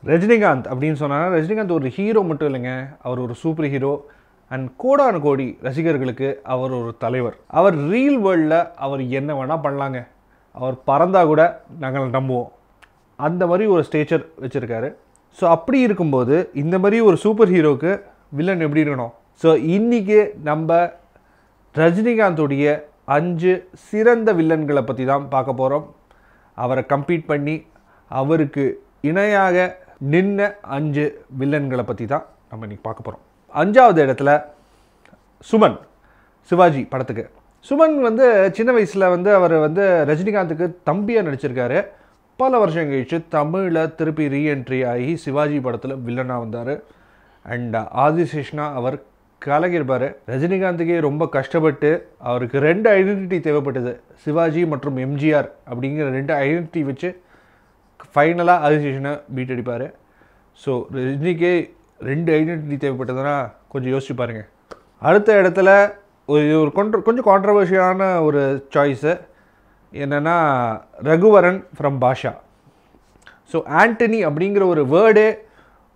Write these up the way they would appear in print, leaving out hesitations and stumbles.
ரஜினிகாந்த் அப்படின்னு சொன்னால் ரஜினிகாந்த் ஒரு ஹீரோ மட்டும் இல்லைங்க, அவர் ஒரு சூப்பர் ஹீரோ அண்ட் கோடான கோடி ரசிகர்களுக்கு அவர் ஒரு தலைவர். அவர் ரியல் வேர்ல்டில் அவர் என்ன வேணால் பண்ணலாங்க, அவர் பறந்தால் கூட நாங்கள் நம்புவோம். அந்த மாதிரி ஒரு ஸ்டேச்சர் வச்சுருக்காரு. ஸோ அப்படி இருக்கும்போது இந்த மாதிரி ஒரு சூப்பர் ஹீரோவுக்கு வில்லன் எப்படி இருக்கணும்? ஸோ இன்றைக்கி நம்ம ரஜினிகாந்தோடைய 5 சிறந்த வில்லன்களை பற்றி தான் பார்க்க போகிறோம். அவரை கம்பீட் பண்ணி அவருக்கு இணையாக நின்ன 5 வில்லன்களை பற்றி தான் நம்ம இன்றைக்கி பார்க்க போகிறோம். 5வது இடத்துல சுமன், சிவாஜி படத்துக்கு. சுமன் வந்து சின்ன வயசில் வந்து அவர் வந்து ரஜினிகாந்துக்கு தம்பியாக நடிச்சிருக்காரு. பல வருஷம் கழிச்சு தமிழில் திருப்பி ரீஎன்ட்ரி ஆகி சிவாஜி படத்தில் வில்லனாக வந்தார். அண்ட் ஆதிசேஷனா அவர் கலகிருப்பார். ரஜினிகாந்துக்கே ரொம்ப கஷ்டப்பட்டு அவருக்கு 2 ஐடென்டிட்டி தேவைப்பட்டது, சிவாஜி மற்றும் எம்ஜிஆர் அப்படிங்கிற 2 ஐடென்டிட்டி வச்சு ஃபைனலாக ஆதிசேஷனை பீட் அடிப்பார். ஸோ ரஜினிக்கே 2 ஐடென்டிட்டி தேவைப்பட்டதுன்னா கொஞ்சம் யோசிச்சு பாருங்கள். அடுத்த இடத்துல ஒரு கொஞ்சம் கான்ட்ரவர்ஷியலான ஒரு சாய்ஸு என்னென்னா Raghuvaran from Baasha. So Antony அப்படிங்கிற ஒரு வேர்டே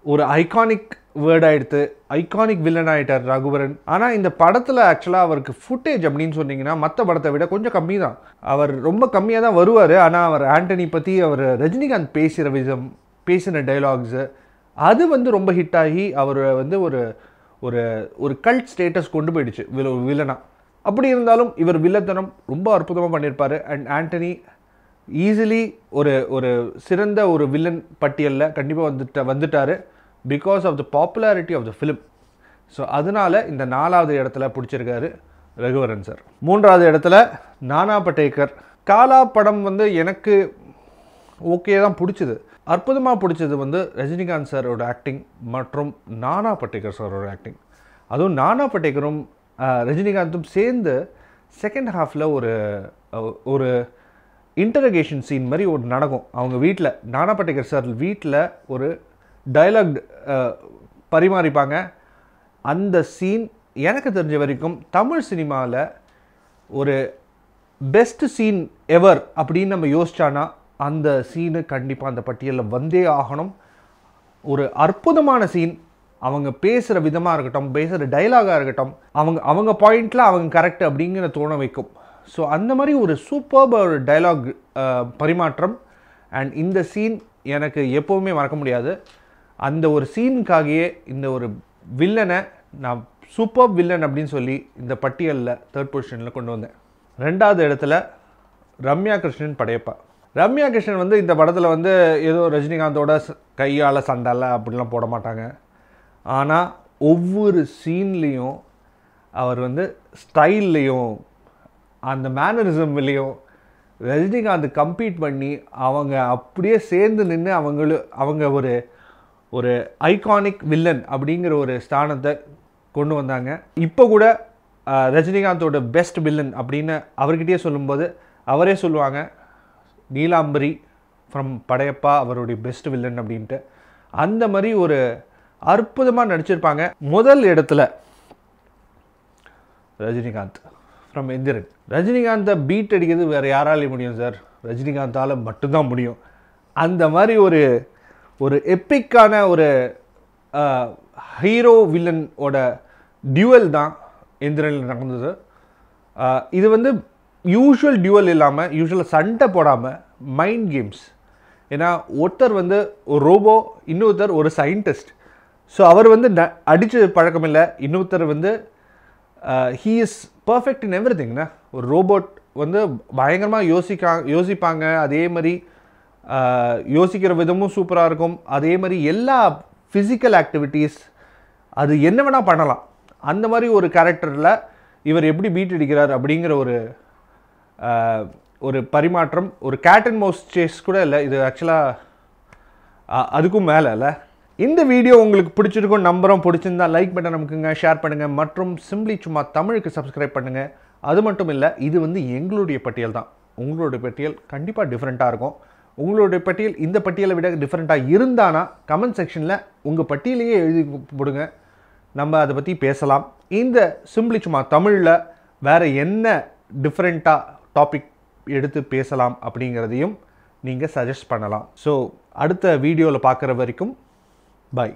ஒரு ஐகானிக் வேர்டாகிடுது, ஐகானிக் வில்லன் ஆகிட்டார் ரகுவரன். ஆனால் இந்த படத்தில் ஆக்சுவலாக அவருக்கு ஃபுட்டேஜ் அப்படின்னு சொன்னிங்கன்னா மற்ற படத்தை விட கொஞ்சம் கம்மி தான். அவர் ரொம்ப கம்மியாக தான் வருவார். ஆனால் அவர் ஆண்டனி பற்றி அவர் ரஜினிகாந்த் பேசுகிற விதம், பேசின டைலாக்ஸு அது வந்து ரொம்ப ஹிட் ஆகி அவர் வந்து ஒரு ஒரு ஒரு கல்ட் ஸ்டேட்டஸ் கொண்டு போயிடுச்சு வில்லனா. அப்படி இருந்தாலும் இவர் வில்லத்தனம் ரொம்ப அற்புதமாக பண்ணியிருப்பார். அண்ட் ஆண்டனி ஈஸிலி ஒரு ஒரு சிறந்த ஒரு வில்லன் பட்டியலில் கண்டிப்பாக வந்துட்டார் because of the popularity of the film. So அதனால் இந்த 4வது இடத்துல பிடிச்சிருக்காரு ரகுவரன் சார். 3வது இடத்துல நானா படேகர். காலா படம் வந்து எனக்கு ஓகே தான் பிடிச்சது. அற்புதமாக பிடிச்சது வந்து ரஜினிகாந்த் சாரோட ஆக்டிங் மற்றும் நானா படேகர் சாரோட ஆக்டிங். அதுவும் நானா படேகரும் ரஜினிகாந்தும் சேர்ந்து செகண்ட் ஹாஃபில் ஒரு இன்டரகேஷன் சீன் மாதிரி ஒரு நடக்கும் அவங்க வீட்டில். நானா படேகர் சார் வீட்டில் ஒரு டைலாக் பரிமாறிப்பாங்க. அந்த சீன் எனக்கு தெரிஞ்ச வரைக்கும் தமிழ் சினிமாவில் ஒரு பெஸ்ட் சீன் எவர் அப்படின்னு நம்ம யோசிச்சானா அந்த சீனு கண்டிப்பாக அந்த பட்டியலில் வந்தே ஆகணும். ஒரு அற்புதமான சீன். அவங்க பேசுகிற விதமாக இருக்கட்டும், பேசுகிற டைலாகாக இருக்கட்டும், அவங்க பாயிண்டில் அவங்க கரெக்ட் அப்படிங்கிற தோண வைக்கும். ஸோ அந்த மாதிரி ஒரு சூப்பர்ப் ஒரு டைலாக் பரிமாற்றம். அண்ட் இந்த சீன் எனக்கு எப்போவுமே மறக்க முடியாது. அந்த ஒரு சீனுக்காகவே இந்த ஒரு வில்லனை நான் சூப்பர் வில்லன் அப்படின்னு சொல்லி இந்த பட்டியலில் 3rd பொசிஷனில் கொண்டு வந்தேன். 2வது இடத்துல ரம்யா கிருஷ்ணன் படையப்பா. ரம்யா கிருஷ்ணன் வந்து இந்த படத்தில் வந்து ஏதோ ரஜினிகாந்தோட கையால் சண்டால அப்படிலாம் போட மாட்டாங்க. ஆனால் ஒவ்வொரு சீன்லேயும் அவர் வந்து ஸ்டைல்லையும் அந்த மேனரிசம்லேயும் ரஜினிகாந்த் கம்பீட் பண்ணி அவங்க அப்படியே சேர்ந்து நின்று அவங்க ஒரு ஒரு ஐகானிக் வில்லன் அப்படிங்கிற ஒரு ஸ்தானத்தை கொண்டு வந்தாங்க. இப்போ கூட ரஜினிகாந்தோட பெஸ்ட் வில்லன் அப்படின்னு அவர்கிட்டயே சொல்லும்போது அவரே சொல்லுவாங்க நீலாம்பரி ஃப்ரம் படையப்பா அவருடைய பெஸ்ட் வில்லன் அப்படின்ட்டு. அந்த மாதிரி ஒரு அற்புதமாக நடிச்சிருப்பாங்க. முதல் இடத்துல ரஜினிகாந்த் ஃப்ரம் எந்திரன். ரஜினிகாந்தை பீட் அடிக்கிறது வேறு யாராலையும் முடியும் சார், ரஜினிகாந்தால் மட்டும்தான் முடியும். அந்த மாதிரி ஒரு எப்பிக்கான ஒரு ஹீரோ வில்லனோட டியூவல் தான் எந்திரனில் நடந்தது. இது வந்து யூஷுவல் டியூவல் இல்லாமல், யூஷுவலாக சண்டை போடாமல் மைண்ட் கேம்ஸ். ஏன்னா ஒருத்தர் வந்து ஒரு ரோபோ, இன்னொருத்தர் ஒரு சயின்டிஸ்ட். ஸோ அவர் வந்து அடித்து பழக்கம் இல்லை. இன்னொருத்தர் வந்து he is perfect in every திங்னா. ஒரு ரோபோட் வந்து பயங்கரமாக யோசிப்பாங்க. அதே மாதிரி யோசிக்கிற விதமும் சூப்பராக இருக்கும். அதே மாதிரி எல்லா ஃபிசிக்கல் ஆக்டிவிட்டீஸ் அது என்ன வேணால் பண்ணலாம். அந்த மாதிரி ஒரு கேரக்டரில் இவர் எப்படி பீட் அடிக்கிறார் அப்படிங்கிற ஒரு பரிமாற்றம். ஒரு கேட் அண்ட் மவுஸ் சேஸ் கூட இல்லை, இது ஆக்சுவலாக அதுக்கும் மேலே இல்லை. இந்த வீடியோ உங்களுக்கு பிடிச்சிருக்கும் நம்புகிறோம். பிடிச்சிருந்தா லைக் பட்டன் நமக்குங்க, ஷேர் பண்ணுங்கள் மற்றும் சிம்பிளி சும்மா தமிழுக்கு சப்ஸ்கிரைப் பண்ணுங்கள். அது மட்டும் இல்லை, இது வந்து எங்களுடைய பட்டியல் தான். உங்களுடைய பட்டியல் கண்டிப்பாக டிஃப்ரெண்ட்டாக இருக்கும். உங்களுடைய பட்டியல் இந்த பட்டியலை விட டிஃப்ரெண்ட்டாக இருந்தானா கமெண்ட் செக்ஷனில் உங்கள் பட்டியலையே எழுதி போடுங்க, நம்ம அதை பற்றி பேசலாம். இந்த சிம்பிளி சும்மா தமிழில் வேறு என்ன டிஃப்ரெண்ட்டாக டாபிக் எடுத்து பேசலாம் அப்படிங்கிறதையும் நீங்கள் சஜஸ்ட் பண்ணலாம். ஸோ அடுத்த வீடியோவில் பார்க்குற வரைக்கும் பை.